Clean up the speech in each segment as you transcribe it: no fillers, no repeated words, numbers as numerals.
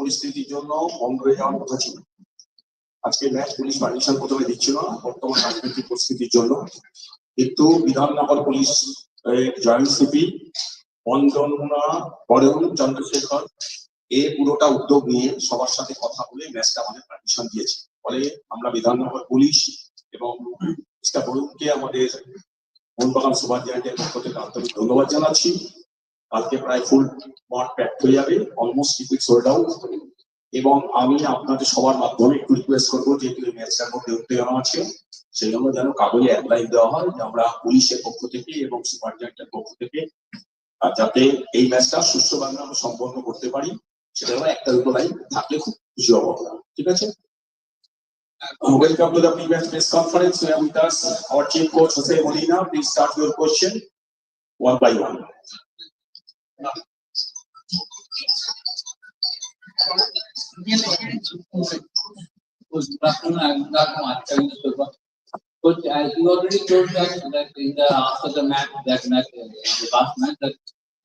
পরিস্থিতির জন্য বন্ধ হয়ে যাওয়ার কথা ছিল। আজকে ম্যাচ পুলিশ পারমিশন প্রথমে দিচ্ছিল না বর্তমান রাজনৈতিক পরিস্থিতির জন্য, কিন্তু Bidhannagar police joint CP Anjana Bareul Chandrasekhar পুরোটা উদ্যোগ নিয়ে সবার সাথে কথা বলে ম্যাচটা আমাদের পারমিশন দিয়েছে। ফলে আমরা বিধাননগর পুলিশ এবং মিস্টার বরুণকে আমাদের মোহনবাগান সুপারজায়ান্টের পক্ষ থেকে আন্তরিক ধন্যবাদ জানাচ্ছি। কালকে প্রায় ফুল মাঠ প্যাক হয়ে যাবে, অলমোস্ট টিকিট সোল্ড আউট। এবং আমি আপনাদের সবার মাধ্যমে একটু রিকোয়েস্ট করবো, যেহেতু এই ম্যাচটার মধ্যে উত্তেজনা আছে, সেই জন্য যেন কাগজে অ্যাপ্লাই দেওয়া হয় যে আমরা পুলিশের পক্ষ থেকে এবং সুপারজায়ান্টের পক্ষ থেকে যাতে এই ম্যাচটা সুষ্ঠুভাবে আমরা সম্পন্ন করতে পারি, সেটা একটা দুটো লাইন থাকলে খুব খুশি হবো আমরা। ঠিক আছে? Welcome to the previous press conference. We have with us our team coach Jose Molina. Please start your question one by one. But as you already told that in the after the match, the last match, that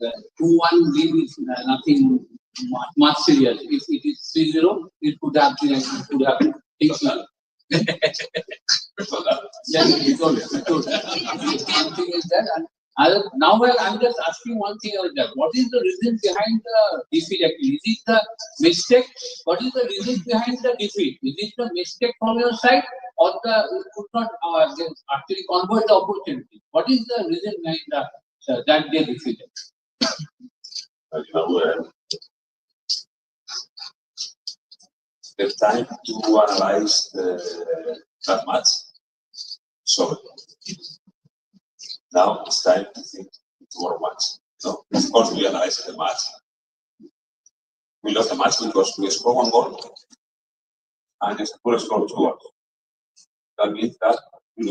the 2-1 lead is nothing much serious. If it is 3-0, it could have been things like. Yeah, you told it. One thing is that, and now I'm just asking one thing about that. What is the reason behind the defeat actually? Is it the mistake? What is the reason behind the defeat? Is it the mistake from your side, or you could not actually convert the opportunity? What is the reason behind that they defeated? The time to analyze that match. So now it's time to think tomorrow match. So of course we analyzed the match. We lost the match because we scored one goal and the opponent scored 2 goals. That means that you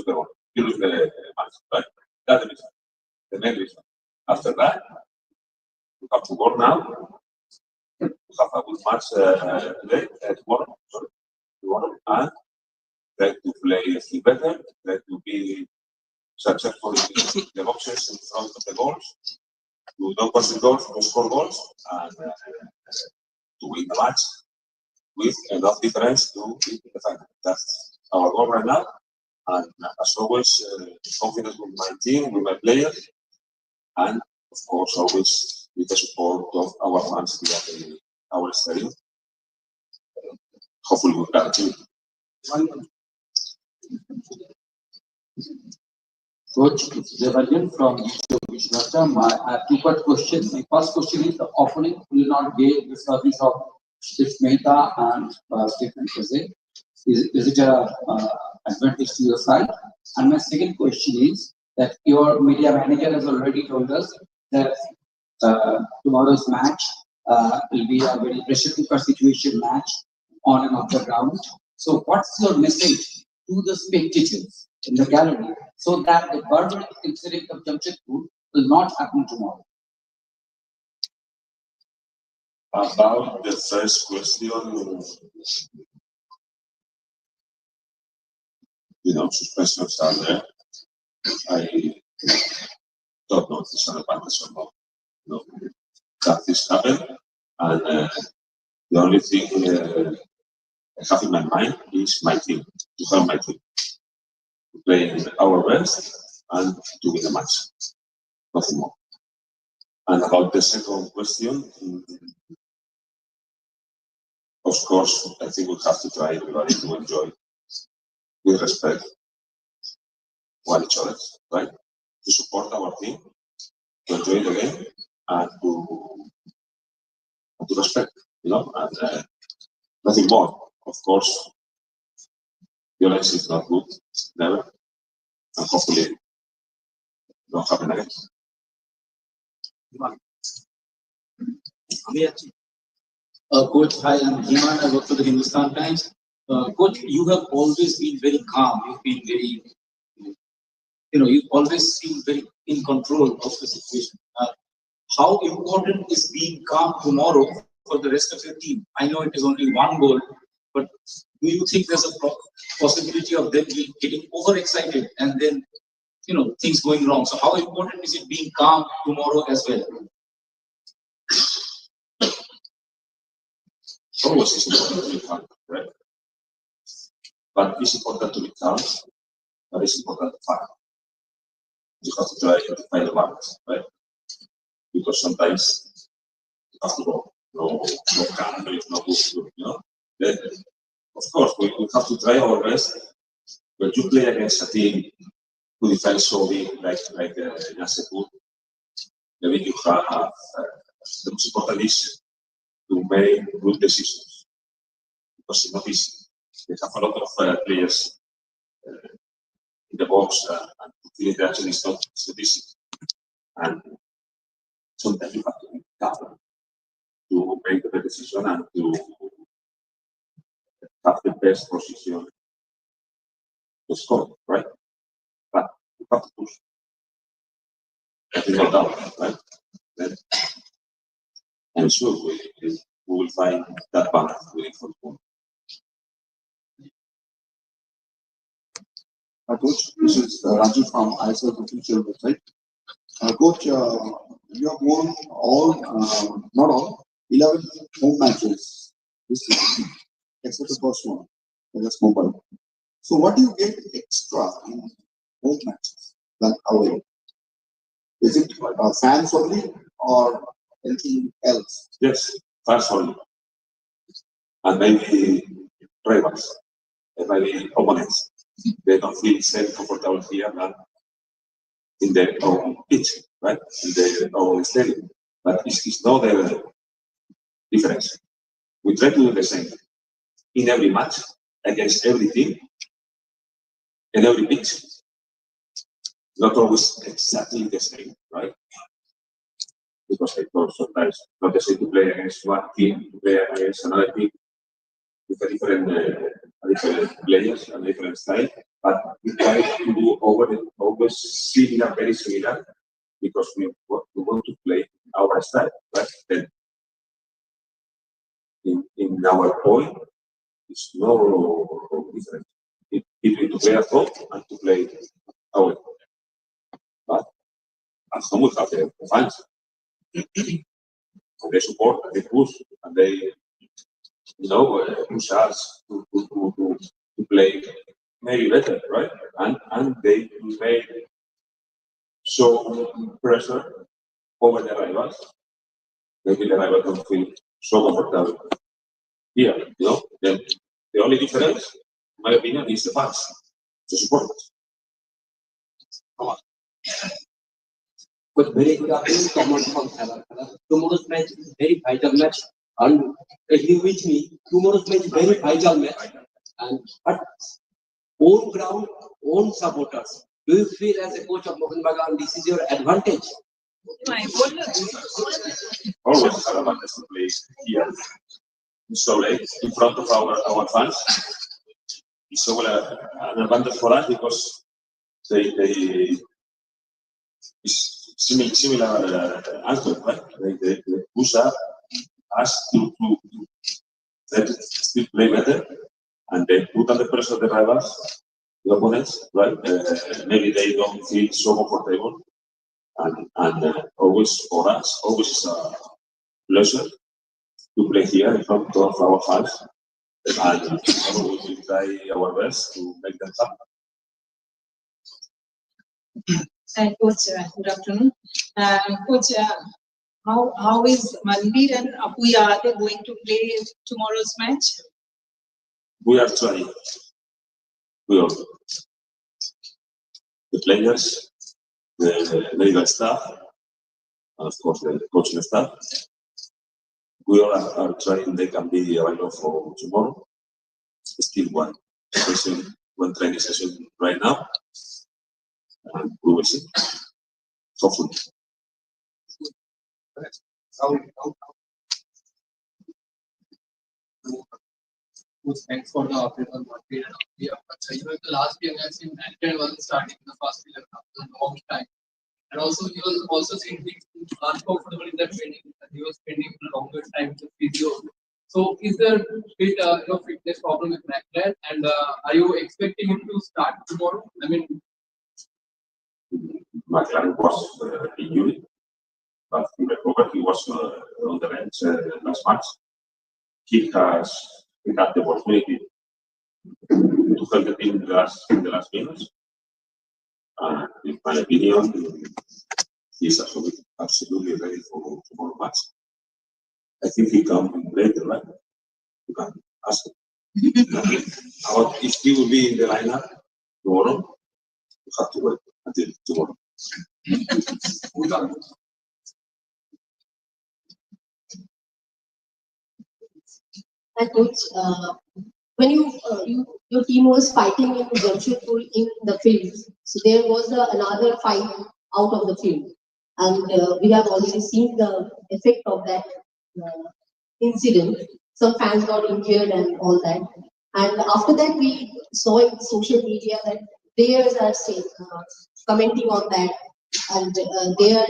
lose the match, right? That's the reason. The main reason. After that, we have to work now. We have a good match today, tomorrow, and try to play still better, try to be successful in the boxes in front of the goals, to don't concede goals, to score goals, and to win the match with enough difference to beat the final. That's our goal right now, and as always, confidence with my team, with my players, and of course always with the support of our fans here in our stadium. Hopefully we can achieve. Coach Devajan from Vishwata. I have two-part question. My first question is the opponent will not get the service of Steve Mehta and Stephen Jose. Is it an advantage to your side? And my second question is that your media manager has already told us that tomorrow's match will be a very pressure cooker situation match on and off the ground. So what's your message to the spectators in the gallery so that the barbaric incident of Jamshedpur will not happen tomorrow? About the first question, suspensions are there. I don't know if it's an advantage or not. That this happened, and the only thing I have in my mind is my team, to help my team, to play our best and to win the match, nothing more. And about the second question, of course, I think we have to try everybody to enjoy with respect one each other, right? To support our team, to enjoy the game, and to respect, and nothing more. Of course, violence is not good, never, and hopefully it don't happen again. Coach, hi, I'm Himan. I work for the Hindustan Times. Coach, you have always been very calm. You've been very, you've always seemed very in control of the situation. How important is being calm tomorrow for the rest of your team? I know it is only one goal, but do you think there's a possibility of them getting overexcited and then, things going wrong? So how important is it being calm tomorrow as well? always is important to be calm, right? But it's important to be calm, but it's important to fight. You have to try to find the balance, right? Because sometimes you have to go, no calm, no good, Then, of course, we have to try our best. When you play against a team who defends so big, like Nasepur, maybe you have the most important is to make good decisions because it's not easy. They have a lot of players in the box and the interaction is not so easy. And sometimes you have to be calm to make the decision and to have the best position to score, right? But you have to push. That is not doubt, right? Then I'm sure we will find that balance within football. Coach, this is Raju from ISL the Future website. Coach, you have won all, not all, 11 home matches this season, except the first one, against Mumbai. So, what do you get extra in home matches than away? Is it fans only or anything else? Yes, fans only. And maybe rivals, and maybe opponents. They don't feel safe, comfortable here than in their own pitch, right? In their own stadium. But it's not the difference. We try to do the same in every match, against every team, in every pitch. Not always exactly the same, right? Because sometimes not the same to play against one team, to play against another team with a different players and different style. But we try to do always similar, very similar, because we want to play our style, right? Then in our point, it's no different. Between to play at home and to play away. But at home we have the fans. And they support and they push and they push us to play maybe better, right? And they may show pressure over the rivals. Maybe the rival don't feel so comfortable here, Then the only difference, in my opinion, is the fans, the supporters. Come on. But very common from tomorrow's match is very vital match. And if you with me, tomorrow's match is very vital match. And but own ground, own supporters. Do you feel as a coach of Mohan Bagan, this is your advantage? Always it's an advantage to play here. So late in front of our fans. It's so an advantage for us because they it's similar answer, right? They push us to still play better, and they put under pressure the rivals, the opponents, right? Maybe they don't feel so comfortable, and always for us, always is a pleasure to play here in front of our fans, and we will try our best to make them happy. Hi, Coach. Good afternoon. Coach, how is Manbir and Apuya, are they going to play tomorrow's match? We are trying. We are. The players, the medical staff, and of course the coaching staff. We all are trying. They can be available for tomorrow. Still one training session right now, and we will see. Hopefully. Thanks for the update on what we did. The last year, I've seen Anton wasn't starting in the first 11 after a long time. And also, he was also saying he was uncomfortable in the training, and he was spending a longer time with the physio. So, is there a bit fitness problem with McLaren? And are you expecting him to start tomorrow? I mean, McLaren was injured, but he recovered. He was on the bench last match. he had the opportunity to help the team in the last minutes. In my opinion, he's absolutely ready for tomorrow match. I think he can play the right. You can ask him. About if he will be in the lineup tomorrow, you have to wait until tomorrow. And coach, when your team was fighting in Jamshedpur in the field, so there was another fight out of the field, and we have already seen the effect of that incident. Some fans got injured and all that, and after that we saw in social media that players are saying, commenting on that, and they are.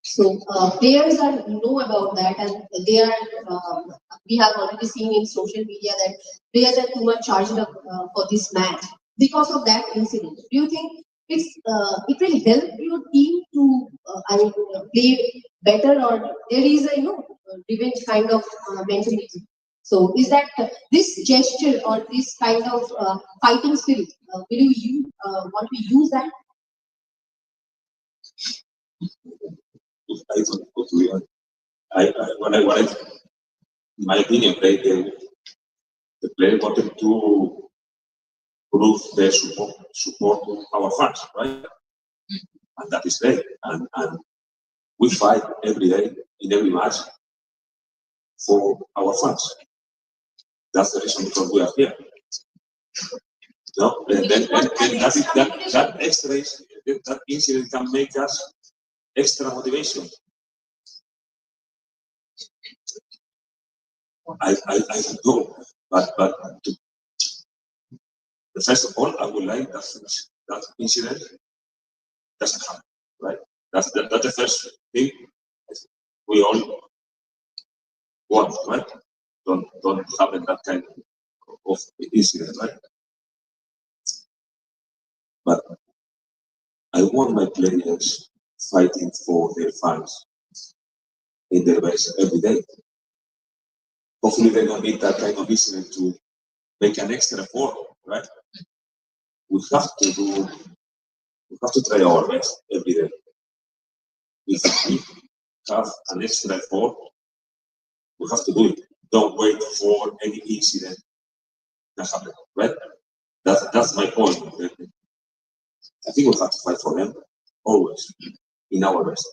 So players know about that, and they are. We have already seen in social media that players are too much charged up for this match because of that incident. Do you think it will help your team to play better, or there is a revenge kind of mentality? So is that this gesture or this kind of fighting spirit? Will you want to use that? I don't go to it. When I in my opinion, the player wanted to prove their support to our fans, right? And that is great. And we fight every day in every match for our fans. That's the reason because we are here. No, that extra that incident can make us extra motivation. I don't know, but first of all, I would like that incident doesn't happen, right? That's the first thing we all want, right? Don't happen that kind of incident, right? But I want my players fighting for their fans in their best every day. Hopefully they don't need that kind of incident to make an extra effort, right? We have to try our best every day. If we have an extra effort, we have to do it. Don't wait for any incident that happens, right? That's my point. I think we have to fight for them always in our best.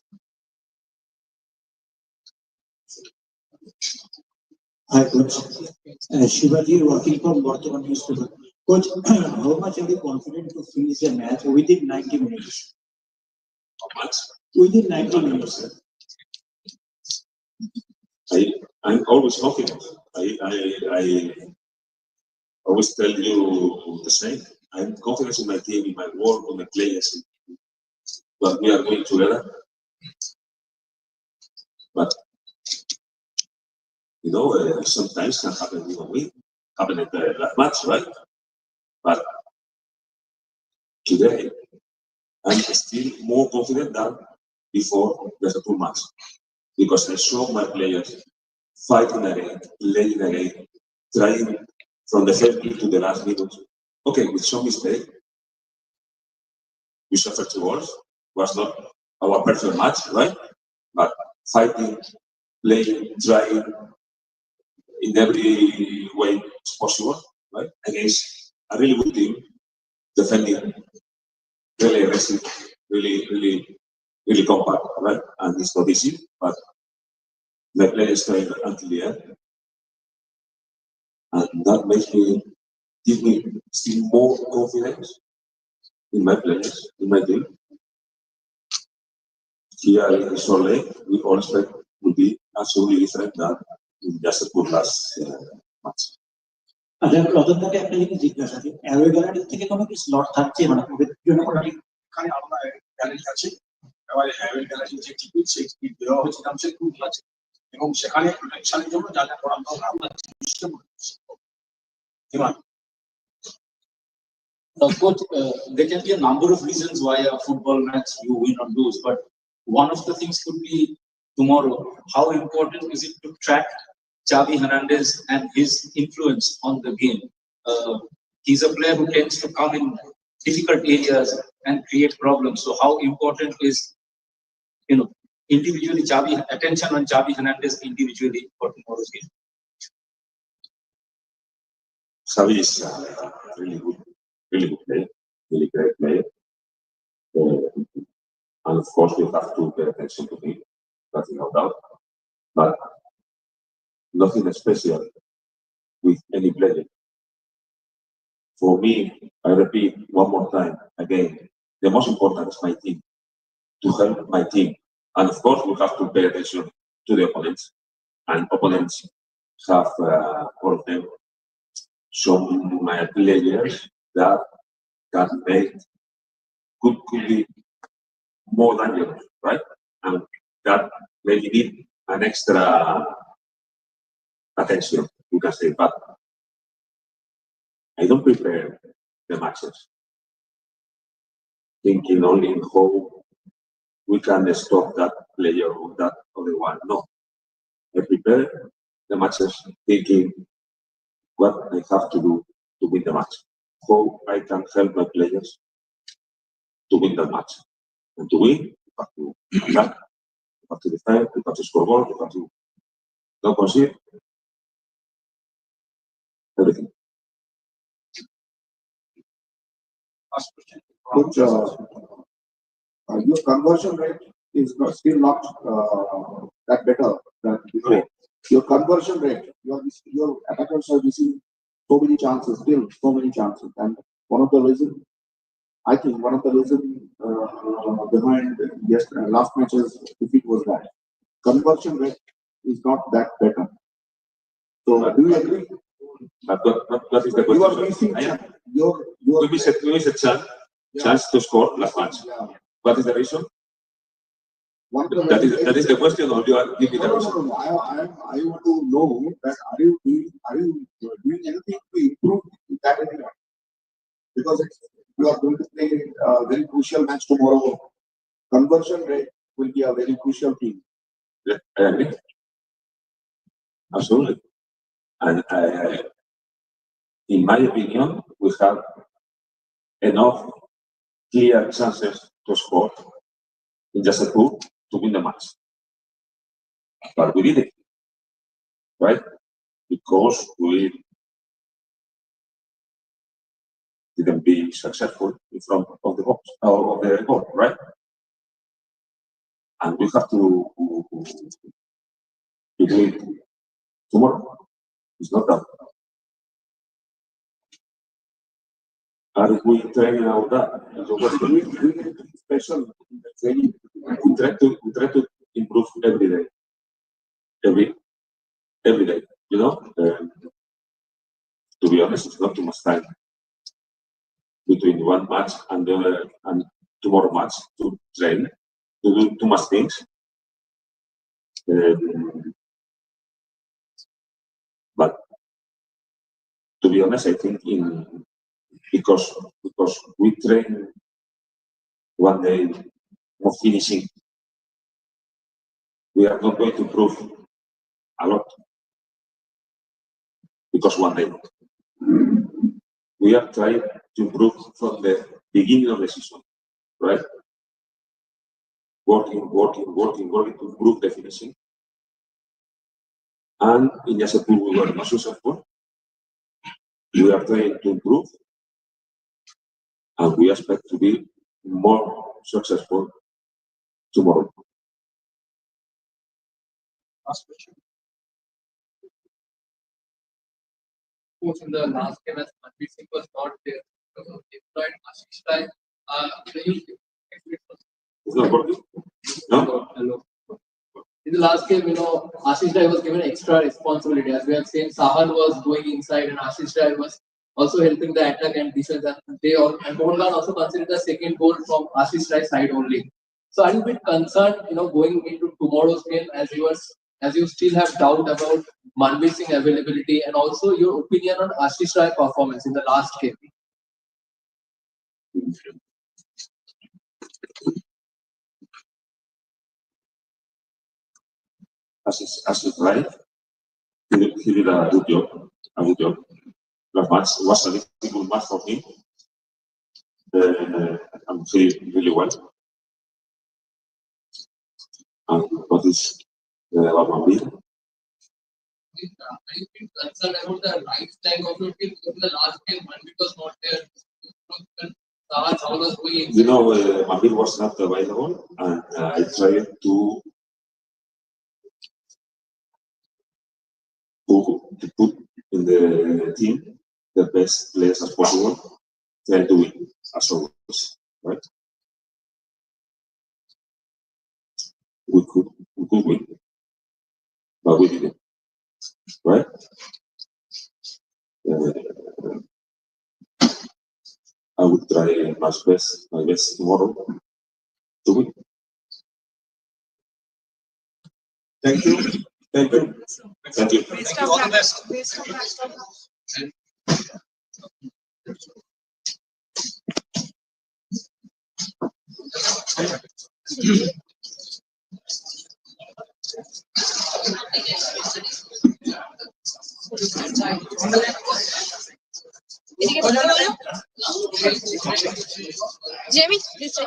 Hi, Coach. Shivaji working from Bardhaman newspaper. Coach, how much are you confident to finish the match within 90 minutes? How much? Within 90 minutes. I'm always confident. I always tell you the same. I'm confident in my team, in my work, in my players, but we are going together. But sometimes can happen even we happen at the last match, right? But today I'm still more confident than before the full match because I saw my players fighting again, playing again, trying from the first minute to the last minute. Okay, with some mistake, we suffered 2 goals. Was not our perfect match, right? But fighting, playing, trying in every way possible, right? Against a really good team, defending, really aggressive, really compact, right? And it's not easy, but the players tried until the end. And that makes me give me still more confidence in my players, in my team. Here in Salt Lake, we all expect will be absolutely different than in just a good last match. প্রথমটাকে একটা জিনিস জিজ্ঞাসা আছে away gallery থেকে কোনো কি slot থাকছে মানে ওদের জন্য কোনো এখানে আমরা গ্যালারি আছে এবারে অ্যাওয়ে গ্যালারি যে টিকিট সেই টিকিট দেওয়া হয়েছে জামশেদপুর আছে এবং সেখানে প্রোটেকশনের জন্য যা যা করানো হবে আমরা system Coach, there can be a number of reasons why a football match you win or lose, but one of the things could be tomorrow. How important is it to track Xavi Hernandez and his influence on the game? He's a player who tends to come in difficult areas and create problems. So, how important is individually Xavi attention on Xavi Hernandez individually for tomorrow's game? Xavi is really good player, really great player. And of course, we have to pay attention to him, that's no doubt. But nothing special with any player. For me, I repeat one more time again, the most important is my team, to help my team. And of course, we have to pay attention to the opponents. And opponents have, all of them, some players that can make, could be more dangerous, right? And that maybe need an extra attention, you can say. But I don't prepare the matches thinking only in how we can stop that player or that other one. No. I prepare the matches thinking what I have to do to win the match, how I can help my players to win that match. And to win, you have to attack, you have to defend, you have to score goals, you have to not concede, everything. Coach, your conversion rate is still not that better than before. Your conversion rate, your attackers are missing so many chances, still so many chances. And one of the reasons, I think one of the reasons behind last match's defeat was that conversion rate is not that better. So do you agree? But what is the You are question? missing We miss a chance to score last match. Yeah. What is the reason? That is the question, or you are giving the reason? No. I want to know that are you doing anything to improve that area? Because you are going to play a very crucial match tomorrow. Conversion rate will be a very crucial thing. Yeah, I agree. Absolutely. And in my opinion, we have enough clear chances to score in just a two to win the match. But we did it, right? Because we didn't be successful in front of the box or of the goal, right? And we have to do it tomorrow. It's not that. Are we training out that? We need special training. We try to improve every day. Every day. You know, to be honest, it's not too much time between one match and the other and tomorrow match to train, to do too much things. But to be honest, I think because we train one day of finishing, we are not going to improve a lot. Because one day we are trying to improve from the beginning of the season, right? Working to improve the finishing. And in Jasepur we were not successful. We are trying to improve, and we expect to be more successful tomorrow. Last question. Coach, in the last game, as Manpreet Singh was not there, because of deployed Ashish Rai, It's not working? No? Hello. In the last game, Ashish Rai was given extra responsibility. As we have seen, Sahar was going inside and Ashish Rai was also helping the attack and defense. And Mohan also considered the second goal from Ashish Rai's side only. So are you a bit concerned, going into tomorrow's game as you still have doubt about Manpreet Singh availability and also your opinion on Ashish Rai performance in the last game? As his right, he did a good job. The match was a difficult match for him. I'm feeling really well. And what is about Mambir? I think concerned about the right flank of your team in the last game when it was not there. How was going? You know, Mambir was not available, and I tried to put in the team the best players as possible, try to win as always, right? We could win, but we didn't, right? I would try my best tomorrow to win. Thank you. Thank you. Thank you. All the best. Jamie, this way.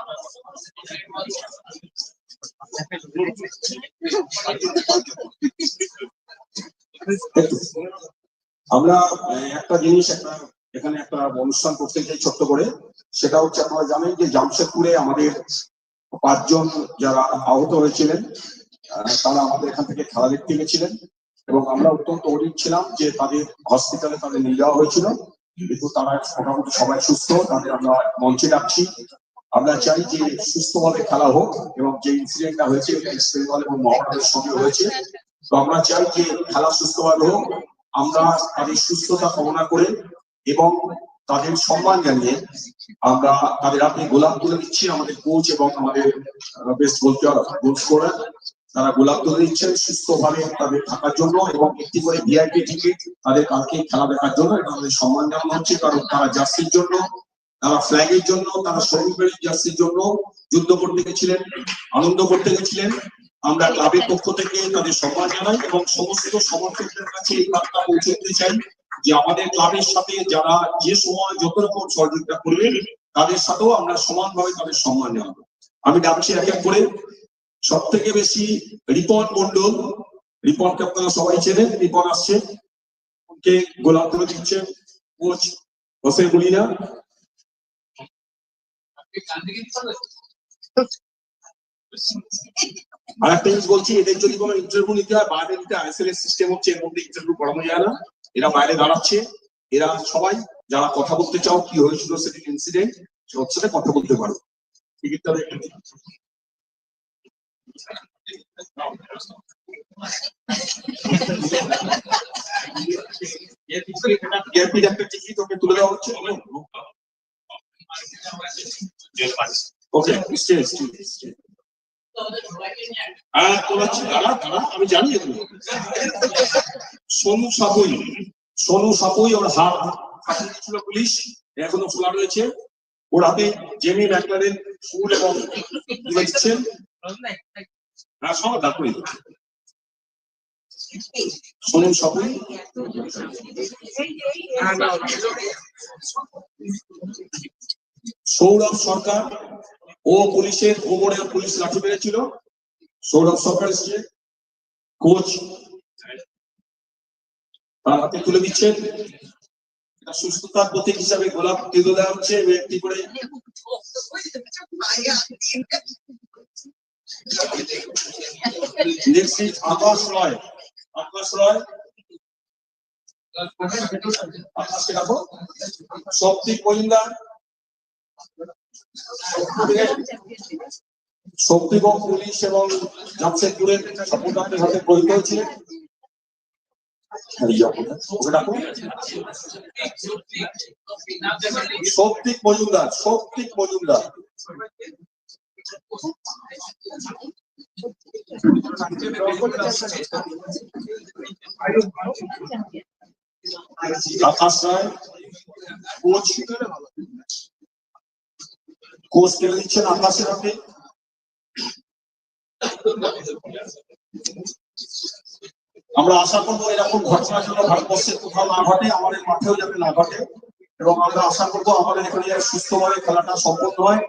আমরা একটা জিনিস এখানে একটা অনুষ্ঠান করতে চাই ছোট্ট করে, সেটা হচ্ছে আপনারা জানেন যে জামশেদপুরে আমাদের 5 জন যারা আহত হয়েছিলেন তারা আমাদের এখান থেকে খেলা দেখতে গেছিলেন এবং আমরা অত্যন্ত অরিক ছিলাম যে তাদের হসপিটালে তাদের নিয়ে যাওয়া হয়েছিল, কিন্তু তারা মোটামুটি সবাই সুস্থ, তাদের আমরা মঞ্চে ডাকছি। আমরা চাই যে সুস্থভাবে খেলা হোক এবং যে ইনসিডেন্টটা হয়েছে ইস্ট বেঙ্গল এবং মহারাষ্ট্রের সঙ্গে হয়েছে, তো আমরা চাই যে খেলা সুস্থভাবে হোক। আমরা তাদের সুস্থতা কামনা করে এবং তাদের সম্মান জানিয়ে আমরা তাদের হাতে গোলাপ তুলে দিচ্ছি। আমাদের কোচ এবং আমাদের বেস্ট গোল স্কোরার তারা গোলাপ তুলে দিচ্ছেন সুস্থভাবে তাদের থাকার জন্য এবং একটি করে ভিআইপি টিকিট তাদের কালকে খেলা দেখার জন্য। এটা আমাদের সম্মান জানানো হচ্ছে, কারণ তারা জার্সির জন্য, তারা ফ্ল্যাগের জন্য, তারা শহীদের জার্সির জন্য যুদ্ধ করতে গেছিলেন, আনন্দ করতে গেছিলেন। আমরা ক্লাবের পক্ষ থেকে তাদের সম্মান জানাই এবং সমস্ত সমর্থকদের কাছে এই বার্তা পৌঁছে দিতে চাই যে আমাদের ক্লাবের সাথে যারা যে সময় যত রকম সহযোগিতা করবেন তাদের সাথেও আমরা সমানভাবে তাদের সম্মান জানাবো। আমি ডাকছি এক এক করে। সব থেকে বেশি রিপন মন্ডল, রিপনকে আপনারা সবাই চেনেন, রিপন আসছে, ওকে গোলাপ তুলে দিচ্ছে কোচ হোসেন মুলিনা। আর একটা জিনিস বলছি, এদের যদি কোনো ইন্টারভিউ নিতে হয় বাইরে নিতে হয়, আইএসএল এর সিস্টেম হচ্ছে এর মধ্যে ইন্টারভিউ করানো যায় না, এরা বাইরে দাঁড়াচ্ছে। এরা সবাই যারা কথা বলতে চাও কি হয়েছিল সেদিন ইনসিডেন্ট, সে হচ্ছে কথা বলতে পারো। টিকিটটা দেখে একটা টিকিট ওকে তুলে দেওয়া হচ্ছে। ওকে আমি জানি সোনু সাপুই ওর হাত কাটিয়ে দিয়েছিল পুলিশ, এখনো খোলা রয়েছে। ওর হাতে জেমি ম্যাকলারেন ফুল এবং দিচ্ছেন। হ্যাঁ সব তারপরে সোনু সাপুই, সৌরভ সরকার, ও পুলিশের ওপরে পুলিশ লাঠি মেরেছিল। সৌরভ সরকার এসছে, কোচ তার হাতে তুলে দিচ্ছেন। সুস্থতার প্রতীক হিসাবে গোলাপ তুলে দেওয়া হচ্ছে একটি করে। আকাশ রয়, আকাশকে রাখো। সৌপ্তিক মজুমদার, শক্তি পুলিশ এবং জামশেদপুরের সাপোর্টারদের হাতে গঠিত হয়েছিলেন। সৌপ্তিক মজুমদার, আকাশ রায়, কোচ কোচ খেলে দিচ্ছেন আকাশের হাতে। আমরা আশা করবো এরকম ঘটনা যেন ভারতবর্ষের কোথাও না ঘটে, আমাদের মাঠেও যাতে না ঘটে, এবং আমরা আশা করবো আমাদের এখানে সুস্থভাবে খেলাটা সম্পন্ন হয়।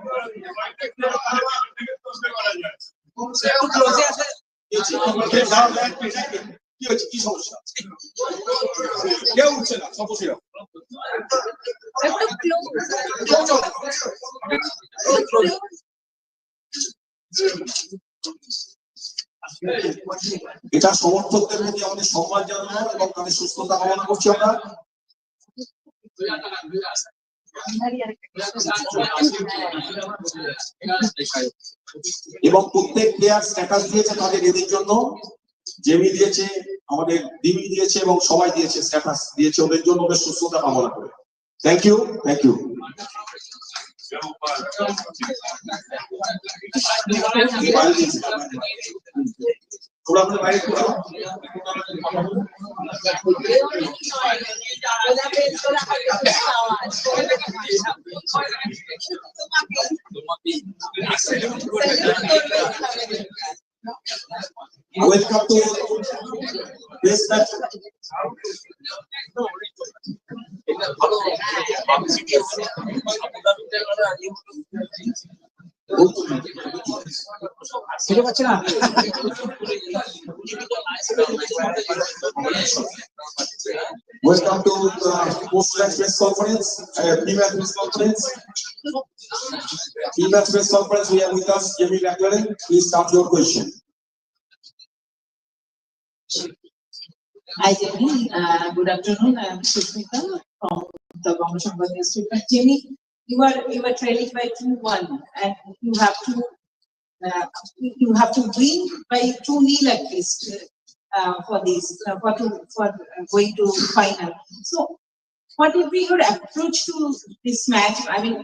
কি হচ্ছে, কি সমস্যা? কেউ উঠছে না, সমস্যা এটা সমর্থকদের প্রতি আমাদের সম্মান জানানো এবং তাদের সুস্থতা কামনা করছি আমরা। এবং প্রত্যেক প্লেয়ার স্ট্যাটাস দিয়েছে তাদের এদের জন্য, জেমি দিয়েছে, আমাদের দিমি দিয়েছে এবং সবাই দিয়েছে, স্ট্যাটাস দিয়েছে ওদের জন্য, ওদের সুস্থতা কামনা করে। Thank you, thank you. थोड़ा अपने बाइक को welcome to this match. Welcome to the post-match press conference, pre-match press conference. Pre-match press conference, we have with us Jamie McLaren. Please start your question. Hi, Jamie. Good afternoon. I am Sushmita from the Bangladesh newspaper. Jamie, you are trailing by 2-1, and you have to win by 2-0 at least for this for going to final. So, what will be your approach to this match? I mean,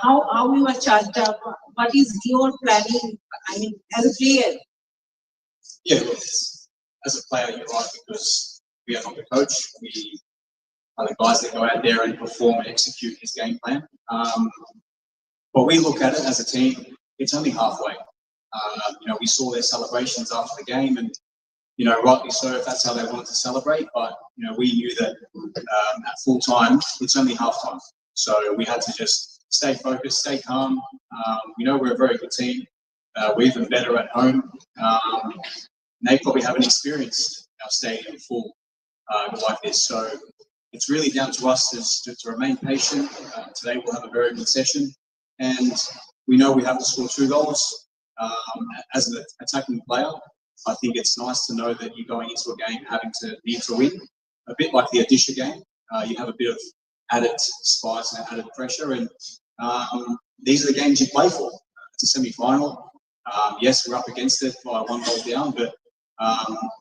how you are charged up? What is your planning? I mean, as a player. Yeah, as a player, you're right, because we are not the coach. We are the guys that go out there and perform and execute his game plan. But we look at it as a team, it's only halfway. We saw their celebrations after the game, and rightly so if that's how they wanted to celebrate. But we knew that at full time, it's only half time. So we had to just stay focused, stay calm. We're a very good team. We're even better at home. They probably haven't experienced our stadium full like this. So it's really down to us to remain patient. Today we'll have a very good session, and we know we have to score 2 goals. As an attacking player, I think it's nice to know that you're going into a game having to need to win. A bit like the Odisha game, you have a bit of added spice and added pressure, and these are the games you play for. It's a semi-final. Yes, we're up against it by 1 goal down, but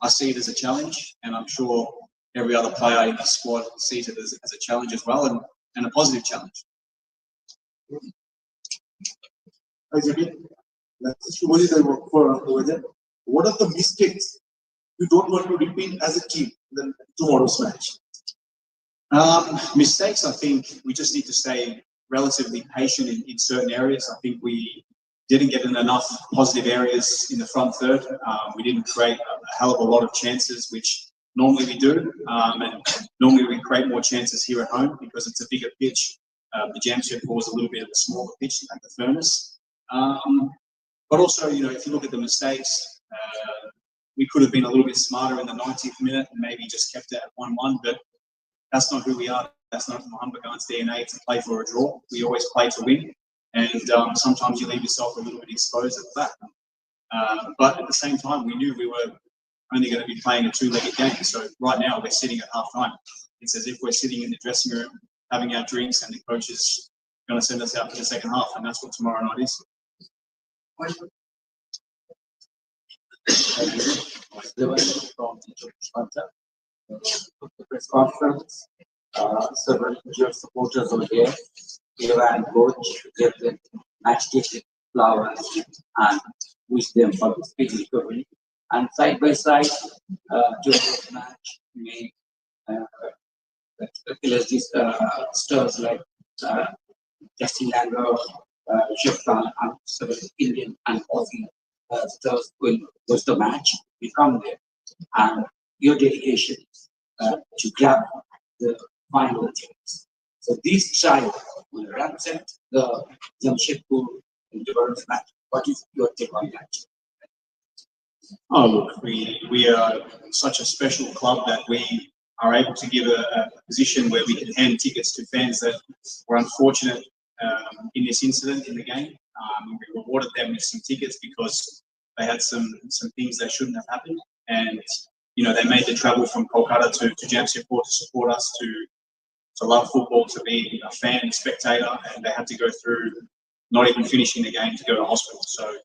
I see it as a challenge, and I'm sure every other player in the squad sees it as a challenge as well, and a positive challenge. What are the mistakes you don't want to repeat as a team in tomorrow's match? Mistakes, I think we just need to stay relatively patient in certain areas. I think we didn't get in enough positive areas in the front third. We didn't create a hell of a lot of chances, which normally we do. And normally we create more chances here at home because it's a bigger pitch. The Jamshid was a little bit of a smaller pitch like the Furnace. But also, if you look at the mistakes, we could have been a little bit smarter in the 90th minute and maybe just kept it at 1-1, but that's not who we are. That's not Mohammed Ghan's DNA to play for a draw. We always play to win, and sometimes you leave yourself a little bit exposed at that. But at the same time, we knew we were only going to be playing a 2-legged game. So right now, we're sitting at half-time. It's as if we're sitting in the dressing room, having our drinks, and the coach is going to send us out for the second half, and that's what tomorrow night is. From the press conference, several injured supporters were here. Eva and coach gave them match ticket, flowers, and wish them for the speedy recovery. And side by side, during this match, we stars like Justin Langer, Japan and several Indian and Aussie stars was the match. We come there, and your dedication to grab the final tickets. So this child will represent the Jamshedpur endurance match. What is your take on that? Oh, look, we are such a special club that we are able to give a position where we can hand tickets to fans that were unfortunate in this incident in the game. We rewarded them with some tickets because they had some things that shouldn't have happened, and they made the travel from Kolkata to Jamshedpur to support us, to love football, to be a fan, spectator, and they had to go through not even finishing the game to go to hospital. So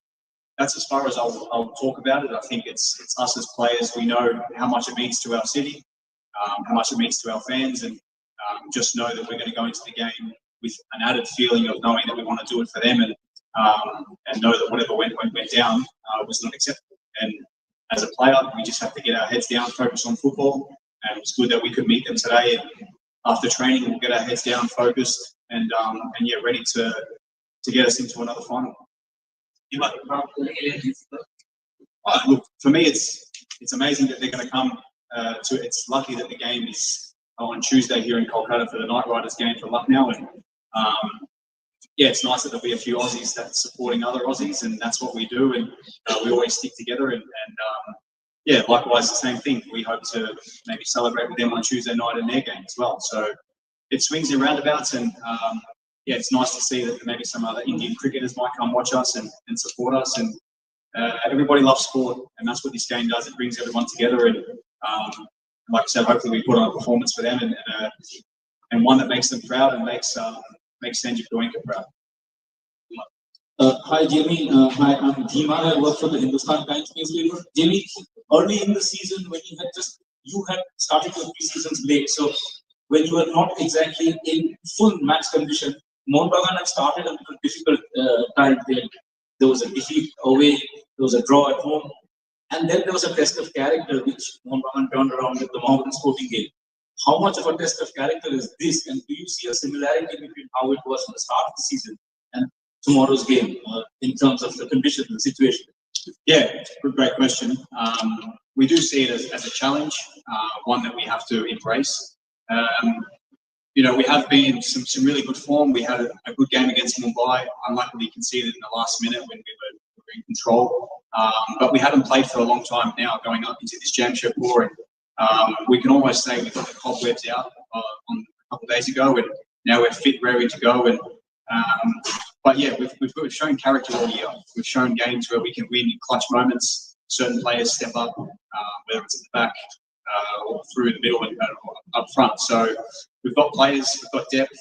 that's as far as I'll talk about it. I think it's us as players. We know how much it means to our city, how much it means to our fans, and just know that we're going to go into the game with an added feeling of knowing that we want to do it for them, and know that whatever went down was not acceptable. And as a player, we just have to get our heads down, focus on football, and it's good that we could meet them today. And after training, we'll get our heads down, focused, and ready to get us into another final. Look, for me, it's amazing that they're going to come. It's lucky that the game is on Tuesday here in Kolkata for the Knight Riders game for Lucknow, and it's nice that there'll be a few Aussies that's supporting other Aussies, and that's what we do, and we always stick together. And likewise the same thing. We hope to maybe celebrate with them on Tuesday night in their game as well. So it swings and roundabouts, and it's nice to see that maybe some other Indian cricketers might come watch us and support us. And everybody loves sport, and that's what this game does. It brings everyone together, and like I said, hopefully we put on a performance for them, and one that makes them proud and makes Sanjeev Goenka proud. Hi, Jamie. Hi, I'm Dhimar. I work for the Hindustan Times newspaper. Jamie, early in the season, when you had started your pre-seasons late, so when you were not exactly in full match condition, Mohun Bagan had started a difficult time there. There was a defeat away, there was a draw at home, and then there was a test of character which Mohun Bagan turned around with the Mohammedan Sporting game. How much of a test of character is this, and do you see a similarity between how it was at the start of the season and tomorrow's game in terms of the conditions and situation? Yeah, great question. We do see it as a challenge, one that we have to embrace. We have been in some really good form. We had a good game against Mumbai, unluckily conceded in the last minute when we were in control. But we haven't played for a long time now, going up into this Jamshedpur, and we can almost say we got the cobwebs out on a couple of days ago, and now we're fit, ready to go. And but yeah, we've shown character all year. We've shown games where we can win in clutch moments. Certain players step up, whether it's at the back or through the middle and up front. So we've got players, we've got depth.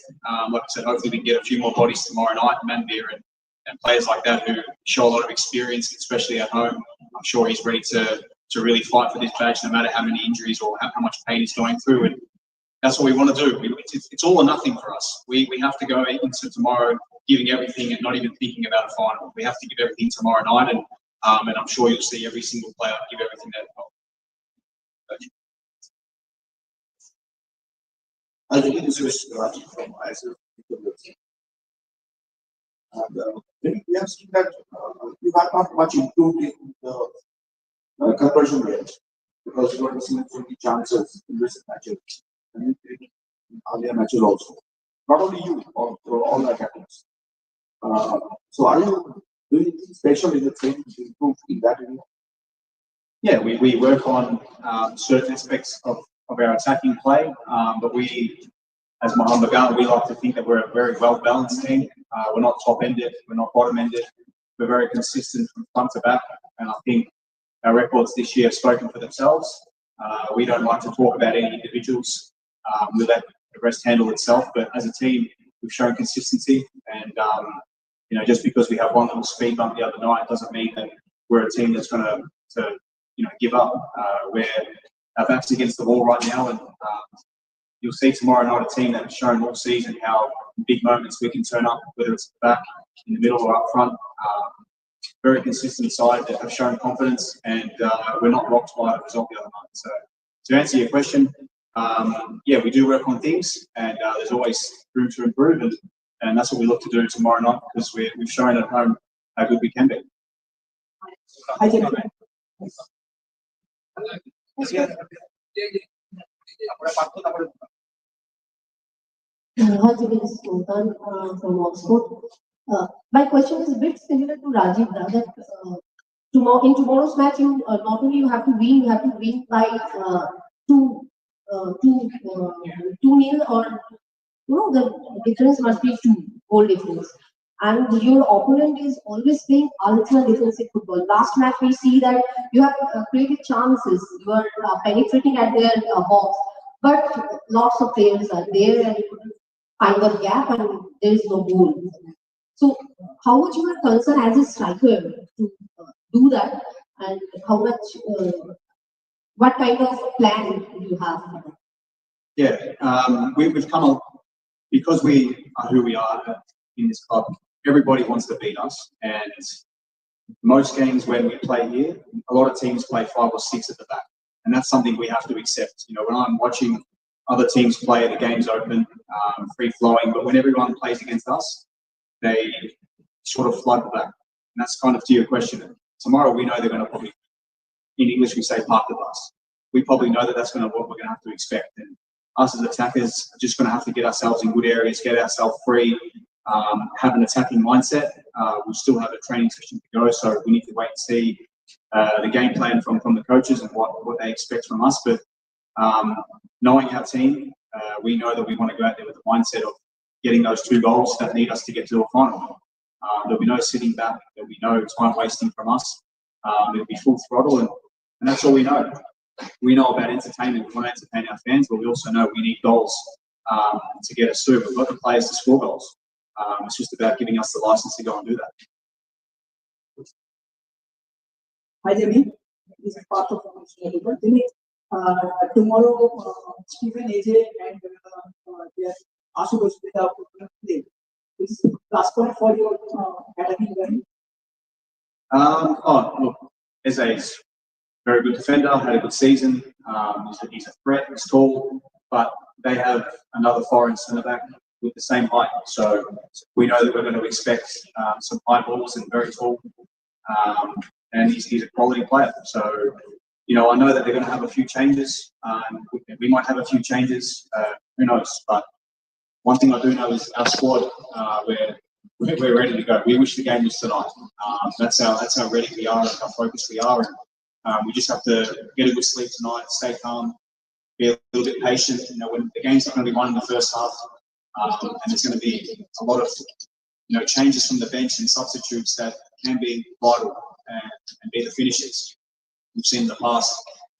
Like I said, hopefully we can get a few more bodies tomorrow night, Manveer and players like that who show a lot of experience, especially at home. I'm sure he's ready to really fight for this badge, no matter how many injuries or how much pain he's going through. And that's what we want to do. It's all or nothing for us. We have to go into tomorrow giving everything and not even thinking about a final. We have to give everything tomorrow night, and I'm sure you'll see every single player give everything they've got. I think this is Rajiv from ISF. And we have seen that you have not much improved in the conversion rate, because you are missing 20 chances in recent matches and in earlier matches also. Not only you, or all the attackers. So are you doing anything special in the training to improve in that area? Yeah, we work on certain aspects of our attacking play, but we, as Mohun Bagan, we like to think that we're a very well-balanced team. We're not top-ended, we're not bottom-ended. We're very consistent from front to back, and I think our records this year have spoken for themselves. We don't like to talk about any individuals. We let the rest handle itself, but as a team, we've shown consistency, and just because we have one little speed bump the other night doesn't mean that we're a team that's going to give up. We're our backs against the wall right now, and you'll see tomorrow night a team that has shown all season how in big moments we can turn up, whether it's back, in the middle, or up front. Very consistent side that have shown confidence, and we're not rocked by the result the other night. So to answer your question, we do work on things, and there's always room to improve, And that's what we look to do tomorrow night because we've shown at home how good we can be. Hi, Jimmy. Hi, Jimmy, this is Sultan from Oxford. My question is a bit similar to Rajiv. That in tomorrow's match, you not only you have to win by 2-0, or the difference must be 2 goal difference. And your opponent is always playing ultra defensive football. Last match we see that you have created chances, you are penetrating at their box, but lots of players are there and you couldn't find the gap and there is no goal. So how much you are concerned as a striker to do that, and how much, what kind of plan do you have? Yeah, we've come up because we are who we are in this club. Everybody wants to beat us, and most games when we play here, a lot of teams play 5 or 6 at the back, and that's something we have to accept. When I'm watching other teams play, the game's open, free flowing, but when everyone plays against us, they sort of flood the back. And that's kind of to your question. Tomorrow we know they're going to probably, in English we say park the bus. We probably know that that's what we're going to have to expect. And us as attackers are just going to have to get ourselves in good areas, get ourselves free, have an attacking mindset. We still have a training session to go, so we need to wait and see the game plan from the coaches and what they expect from us. But knowing our team, we know that we want to go out there with the mindset of getting those 2 goals that need us to get to a final. There'll be no sitting back. There'll be no time wasting from us. It'll be full throttle, and that's all we know. We know about entertainment. We want to entertain our fans, but we also know we need goals to get us through. We've got the players to score goals. It's just about giving us the license to go and do that. Hi, Jimmy. This is part of our Jimmy. Tomorrow, Stephen, AJ, and Ashutosh will play. This is last point for your academy learning. Look, Eze is a very good defender, had a good season. He's a threat, he's tall, but they have another foreign centre back with the same height. So we know that we're going to expect some high balls and very tall. And he's a quality player. So, I know that they're going to have a few changes. We might have a few changes. Who knows? But one thing I do know is our squad, we're ready to go. We wish the game was tonight. That's how ready we are and how focused we are. And we just have to get a good sleep tonight, stay calm, be a little bit patient. When the game's not going to be won in the first half, and there's going to be a lot of changes from the bench and substitutes that can be vital and be the finishers. We've seen in the past,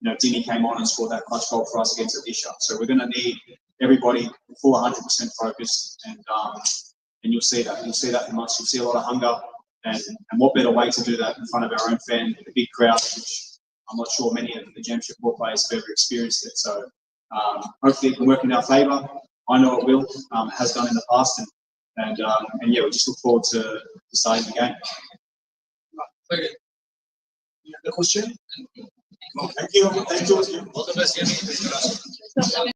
Dini came on and scored that clutch goal for us against Odisha. So we're going to need everybody full 100% focused, and you'll see that. You'll see that from us. You'll see a lot of hunger, and what better way to do that in front of our own fan, the big crowd, which I'm not sure many of the Gem football players have ever experienced it. So hopefully it can work in our favour. I know it will. It has done in the past, and yeah, we just look forward to starting the game. Okay. The question? Thank you. All the best, Yemi.